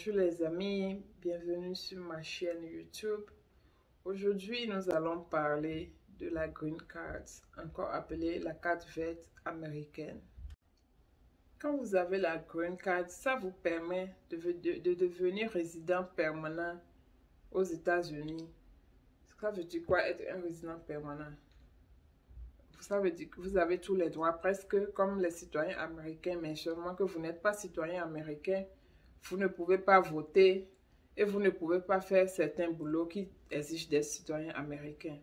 Bonjour les amis, bienvenue sur ma chaîne YouTube. Aujourd'hui, nous allons parler de la Green Card, encore appelée la carte verte américaine. Quand vous avez la Green Card, ça vous permet de devenir résident permanent aux États-Unis. Ça veut dire quoi être un résident permanent? Ça veut dire que vous avez tous les droits presque comme les citoyens américains, mais seulement que vous n'êtes pas citoyen américain. Vous ne pouvez pas voter et vous ne pouvez pas faire certains boulots qui exigent des citoyens américains.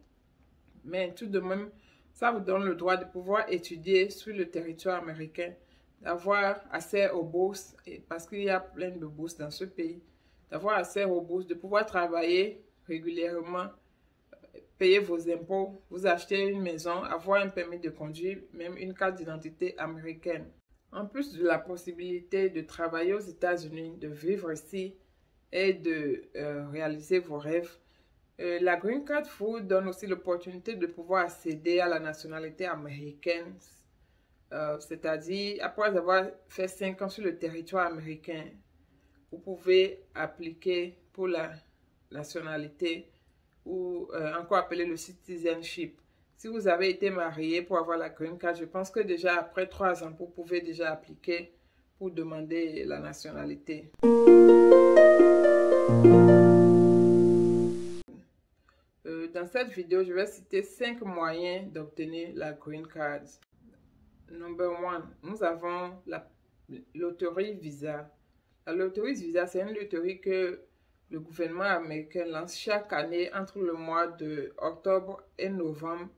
Mais tout de même, ça vous donne le droit de pouvoir étudier sur le territoire américain, d'avoir accès aux bourses, parce qu'il y a plein de bourses dans ce pays, d'avoir accès aux bourses, de pouvoir travailler régulièrement, payer vos impôts, vous acheter une maison, avoir un permis de conduire, même une carte d'identité américaine. En plus de la possibilité de travailler aux États-Unis, de vivre ici et de réaliser vos rêves, la Green Card vous donne aussi l'opportunité de pouvoir accéder à la nationalité américaine. C'est-à-dire, après avoir fait 5 ans sur le territoire américain, vous pouvez appliquer pour la nationalité ou encore appelé le citizenship. Si vous avez été marié pour avoir la Green Card, je pense que déjà après 3 ans, vous pouvez déjà appliquer pour demander la nationalité. Dans cette vidéo, je vais citer 5 moyens d'obtenir la Green Card. Number 1, nous avons la loterie Visa. La loterie Visa, c'est une loterie que le gouvernement américain lance chaque année entre le mois de octobre et novembre,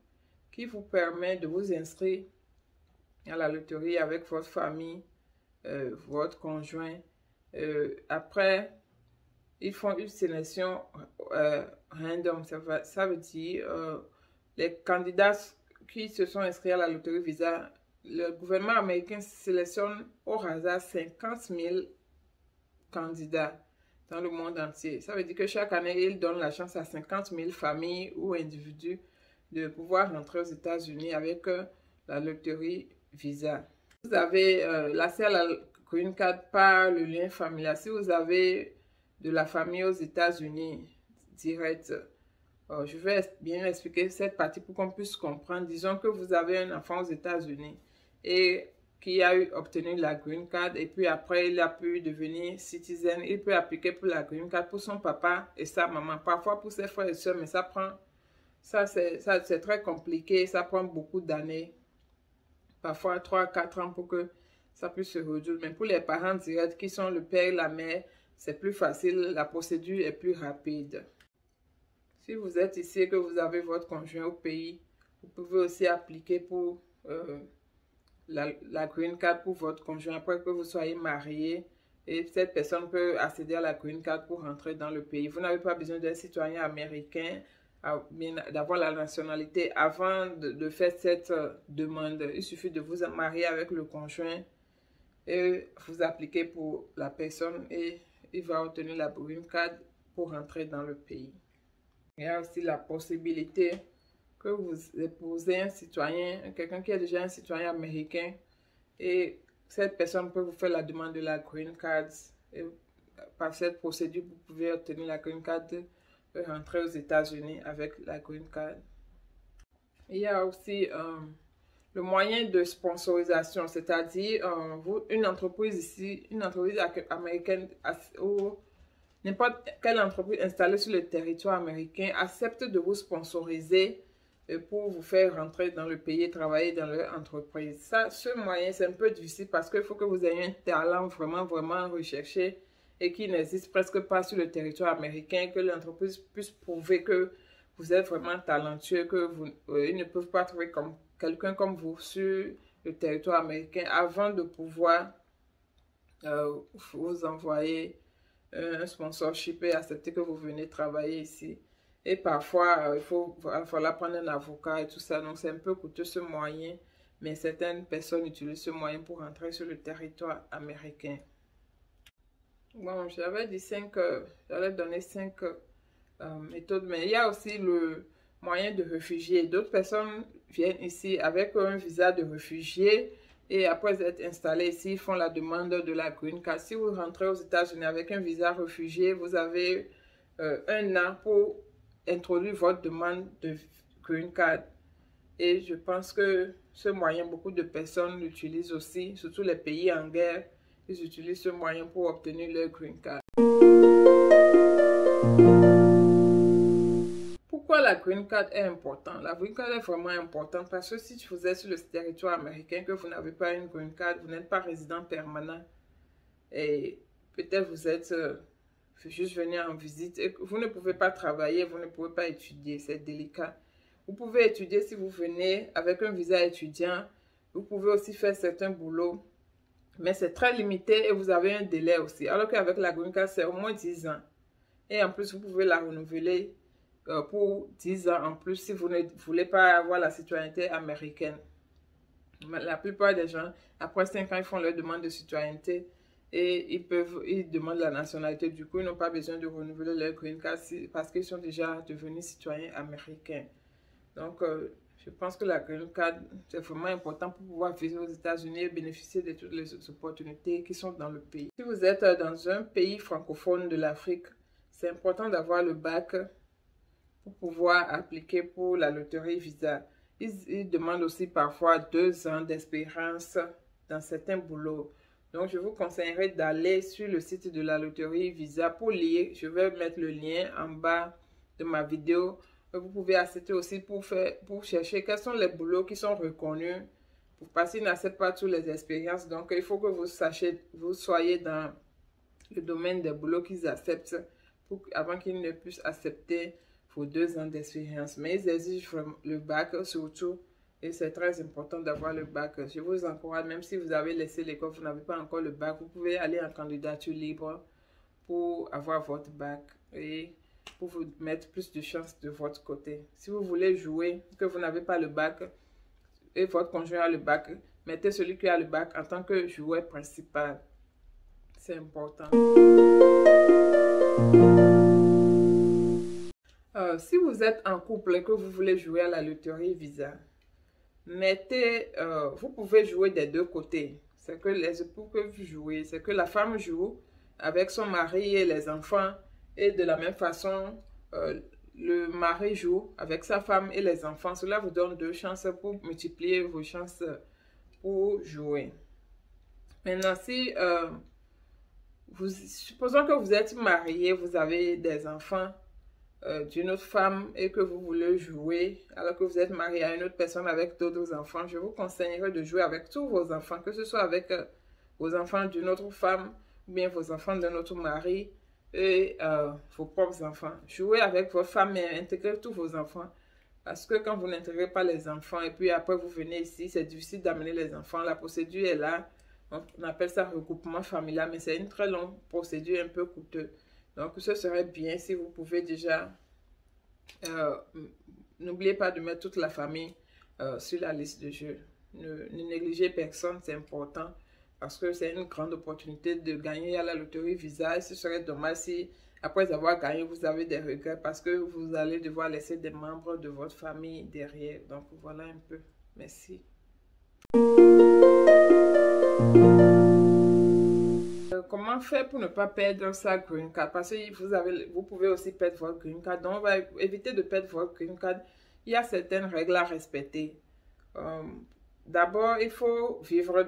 qui vous permet de vous inscrire à la loterie avec votre famille, votre conjoint. Après, ils font une sélection random. Ça veut dire les candidats qui se sont inscrits à la loterie Visa, le gouvernement américain sélectionne au hasard 50 000 candidats dans le monde entier. Ça veut dire que chaque année, il donne la chance à 50 000 familles ou individus de pouvoir rentrer aux États-Unis avec la loterie Visa. Vous avez l'accès à la Green Card par le lien familial. Si vous avez de la famille aux États-Unis direct, je vais bien expliquer cette partie pour qu'on puisse comprendre. Disons que vous avez un enfant aux États-Unis et qui a obtenu la Green Card et puis après il a pu devenir citizen, il peut appliquer pour la Green Card pour son papa et sa maman, parfois pour ses frères et soeurs, mais c'est très compliqué, ça prend beaucoup d'années, parfois 3-4 ans pour que ça puisse se résoudre. Mais pour les parents directs qui sont le père et la mère, c'est plus facile, la procédure est plus rapide. Si vous êtes ici et que vous avez votre conjoint au pays, vous pouvez aussi appliquer pour la Green Card pour votre conjoint après que vous soyez marié, et cette personne peut accéder à la Green Card pour rentrer dans le pays. Vous n'avez pas besoin d'un citoyen américain, d'avoir la nationalité avant de faire cette demande. Il suffit de vous marier avec le conjoint et vous appliquez pour la personne et il va obtenir la Green Card pour rentrer dans le pays. Il y a aussi la possibilité que vous épousez un citoyen, quelqu'un qui est déjà un citoyen américain, et cette personne peut vous faire la demande de la Green Card. Et par cette procédure, vous pouvez obtenir la Green Card de rentrer aux États-Unis avec la Green Card. Il y a aussi le moyen de sponsorisation, c'est-à-dire une entreprise ici, une entreprise américaine ou n'importe quelle entreprise installée sur le territoire américain accepte de vous sponsoriser pour vous faire rentrer dans le pays et travailler dans leur entreprise. Ce moyen, c'est un peu difficile parce qu'il faut que vous ayez un talent vraiment recherché et qui n'existe presque pas sur le territoire américain, que l'entreprise puisse prouver que vous êtes vraiment talentueux, que ils ne peuvent pas trouver quelqu'un comme vous sur le territoire américain avant de pouvoir vous envoyer un sponsorship et accepter que vous venez travailler ici. Et parfois, il va falloir prendre un avocat et tout ça. Donc, c'est un peu coûteux ce moyen. Mais certaines personnes utilisent ce moyen pour entrer sur le territoire américain. Bon, j'avais dit j'allais donner 5 méthodes. Mais il y a aussi le moyen de réfugié. D'autres personnes viennent ici avec un visa de réfugié Et après être installés ici, ils font la demande de la green card. Si vous rentrez aux États-Unis avec un visa réfugié, vous avez 1 an pour introduire votre demande de green card. Et je pense que ce moyen, beaucoup de personnes l'utilisent aussi, surtout les pays en guerre, ils utilisent ce moyen pour obtenir leur green card. Pourquoi la green card est importante? La green card est vraiment importante parce que si vous êtes sur le territoire américain, que vous n'avez pas une green card, vous n'êtes pas résident permanent et peut-être vous êtes juste venu en visite et vous ne pouvez pas travailler, vous ne pouvez pas étudier, c'est délicat. Vous pouvez étudier si vous venez avec un visa étudiant, vous pouvez aussi faire certains boulots, mais c'est très limité et vous avez un délai aussi. Alors qu'avec la green card, c'est au moins 10 ans. Et en plus, vous pouvez la renouveler pour 10 ans en plus si vous ne voulez pas avoir la citoyenneté américaine. La plupart des gens, après 5 ans, ils font leur demande de citoyenneté et ils demandent la nationalité. Du coup, ils n'ont pas besoin de renouveler leur green card parce qu'ils sont déjà devenus citoyens américains. Donc, je pense que la green card, c'est vraiment important pour pouvoir vivre aux États-Unis et bénéficier de toutes les opportunités qui sont dans le pays. Si vous êtes dans un pays francophone de l'Afrique, c'est important d'avoir le bac pour pouvoir appliquer pour la loterie visa. Ils demandent aussi parfois 2 ans d'expérience dans certains boulots. Donc, je vous conseillerais d'aller sur le site de la loterie visa pour lire. Je vais mettre le lien en bas de ma vidéo. Vous pouvez accéder aussi pour chercher quels sont les boulots qui sont reconnus. Parce qu'ils n'acceptent pas toutes les expériences. Donc, il faut que vous soyez dans le domaine des boulots qu'ils acceptent avant qu'ils ne puissent accepter vos 2 ans d'expérience. Mais ils exigent le bac surtout. Et c'est très important d'avoir le bac. Je vous encourage, même si vous avez laissé l'école, vous n'avez pas encore le bac, vous pouvez aller en candidature libre pour avoir votre bac et pour vous mettre plus de chance de votre côté. Si vous voulez jouer, que vous n'avez pas le bac et votre conjoint a le bac, mettez celui qui a le bac en tant que joueur principal. C'est important. Si vous êtes en couple et que vous voulez jouer à la loterie visa, vous pouvez jouer des deux côtés. C'est que les époux peuvent jouer, c'est que la femme joue avec son mari et les enfants, et de la même façon, le mari joue avec sa femme et les enfants. Cela vous donne 2 chances pour multiplier vos chances pour jouer. Maintenant, supposons que vous êtes marié, vous avez des enfants d'une autre femme et que vous voulez jouer alors que vous êtes marié à une autre personne avec d'autres enfants, je vous conseillerais de jouer avec tous vos enfants, que ce soit avec vos enfants d'une autre femme ou bien vos enfants d'un autre mari et vos propres enfants. Jouez avec votre femme et intégrez tous vos enfants parce que quand vous n'intégrez pas les enfants et puis après vous venez ici, c'est difficile d'amener les enfants. La procédure est là. On appelle ça regroupement familial, mais c'est une très longue procédure, un peu coûteuse. Donc, ce serait bien si vous pouvez déjà... n'oubliez pas de mettre toute la famille sur la liste de jeux. Ne négligez personne, c'est important. Parce que c'est une grande opportunité de gagner à la loterie visa. Et ce serait dommage si, après avoir gagné, vous avez des regrets. Parce que vous allez devoir laisser des membres de votre famille derrière. Donc, voilà un peu. Merci. Comment faire pour ne pas perdre sa green card? Parce que vous pouvez aussi perdre votre green card. Donc, on va éviter de perdre votre green card. Il y a certaines règles à respecter. D'abord, il faut vivre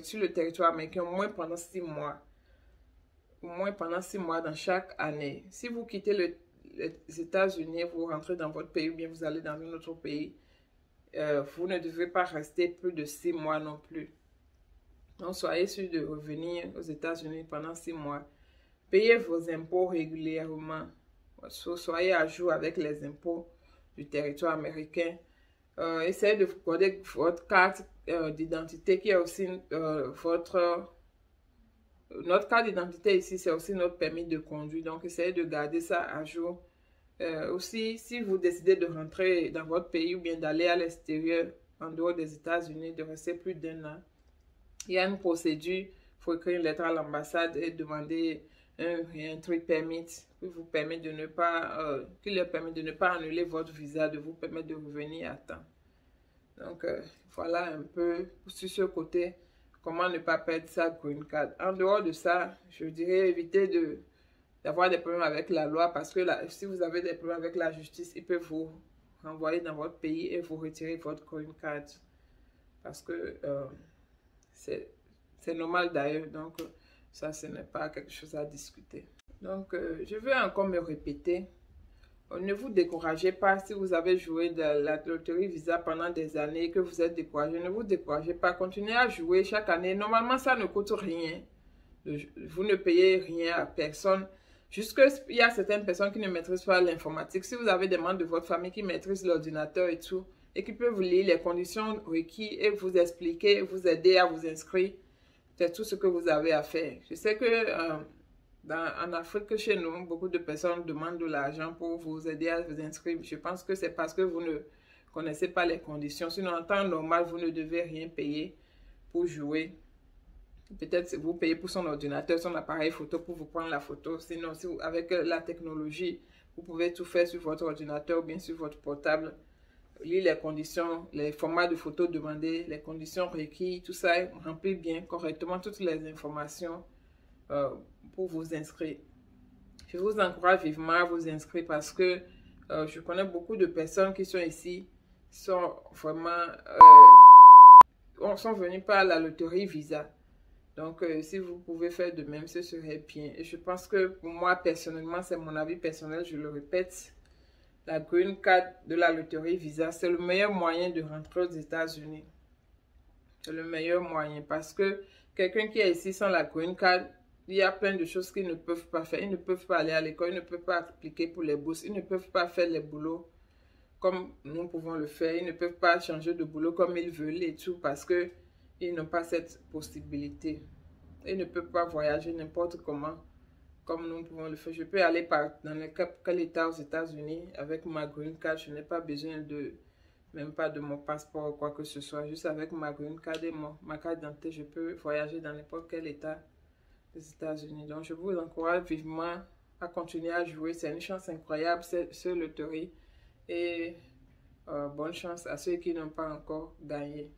sur le territoire américain au moins pendant 6 mois. Au moins pendant 6 mois dans chaque année. Si vous quittez les États-Unis, vous rentrez dans votre pays ou bien vous allez dans un autre pays, vous ne devez pas rester plus de 6 mois non plus. Donc, soyez sûr de revenir aux États-Unis pendant 6 mois. Payez vos impôts régulièrement. Soyez à jour avec les impôts du territoire américain. Essayez de garder votre carte d'identité qui est aussi notre carte d'identité ici, c'est aussi notre permis de conduire. Donc, essayez de garder ça à jour. Aussi, si vous décidez de rentrer dans votre pays ou bien d'aller à l'extérieur, en dehors des États-Unis, de rester plus d'1 an, il y a une procédure. Il faut écrire une lettre à l'ambassade et demander un entry permit qui leur permet de ne pas annuler votre visa, de vous permettre de revenir à temps. Donc, voilà un peu sur ce côté, comment ne pas perdre sa green card. En dehors de ça, je dirais éviter d'avoir des problèmes avec la loi parce que si vous avez des problèmes avec la justice, ils peuvent vous renvoyer dans votre pays et vous retirer votre green card. Parce que c'est normal d'ailleurs, donc ça, ce n'est pas quelque chose à discuter. Donc, je vais encore me répéter. Ne vous découragez pas si vous avez joué de la loterie Visa pendant des années et que vous êtes découragé. Ne vous découragez pas. Continuez à jouer chaque année. Normalement, ça ne coûte rien. Vous ne payez rien à personne. Juste qu'il y a certaines personnes qui ne maîtrisent pas l'informatique. Si vous avez des membres de votre famille qui maîtrisent l'ordinateur et tout, et qui peuvent vous lire les conditions requises et vous expliquer, vous aider à vous inscrire, c'est tout ce que vous avez à faire. Je sais que en Afrique, chez nous, beaucoup de personnes demandent de l'argent pour vous aider à vous inscrire. Je pense que c'est parce que vous ne connaissez pas les conditions. Sinon, en temps normal, vous ne devez rien payer pour jouer. Peut-être vous payez pour son ordinateur, son appareil photo pour vous prendre la photo. Sinon, si avec la technologie, vous pouvez tout faire sur votre ordinateur ou bien sur votre portable. Lire les conditions, les formats de photos demandés, les conditions requises, tout ça, remplir bien, correctement toutes les informations pour vous inscrire. Je vous encourage vivement à vous inscrire parce que je connais beaucoup de personnes qui sont ici, sont vraiment, sont venues par la loterie Visa. Donc, si vous pouvez faire de même, ce serait bien. Et je pense que pour moi, personnellement, c'est mon avis personnel, je le répète, la green card de la loterie Visa, c'est le meilleur moyen de rentrer aux États-Unis. C'est le meilleur moyen parce que quelqu'un qui est ici sans la green card, il y a plein de choses qu'ils ne peuvent pas faire. Ils ne peuvent pas aller à l'école, ils ne peuvent pas appliquer pour les bourses, ils ne peuvent pas faire les boulots comme nous pouvons le faire. Ils ne peuvent pas changer de boulot comme ils veulent et tout parce qu'ils n'ont pas cette possibilité. Ils ne peuvent pas voyager n'importe comment comme nous pouvons le faire. Je peux aller dans quel état aux États-Unis avec ma green card. Je n'ai pas besoin même pas de mon passeport ou quoi que ce soit. Juste avec ma green card et ma carte d'identité, je peux voyager dans n'importe quel état des États-Unis. Donc, je vous encourage vivement à continuer à jouer. C'est une chance incroyable, ce loterie. Et bonne chance à ceux qui n'ont pas encore gagné.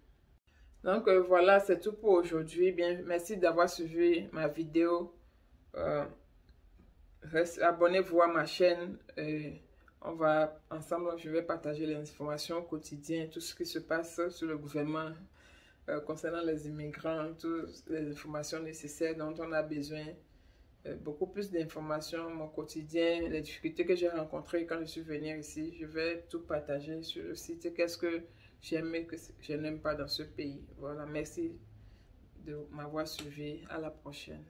Donc, voilà, c'est tout pour aujourd'hui. Bien, merci d'avoir suivi ma vidéo. Abonnez-vous à ma chaîne. On va ensemble, je vais partager les informations quotidiennes, tout ce qui se passe sur le gouvernement concernant les immigrants, toutes les informations nécessaires dont on a besoin. Beaucoup plus d'informations, mon quotidien, les difficultés que j'ai rencontrées quand je suis venue ici. Je vais tout partager sur le site. Qu'est-ce que j'aime et que je n'aime pas dans ce pays. Voilà, merci de m'avoir suivi. À la prochaine.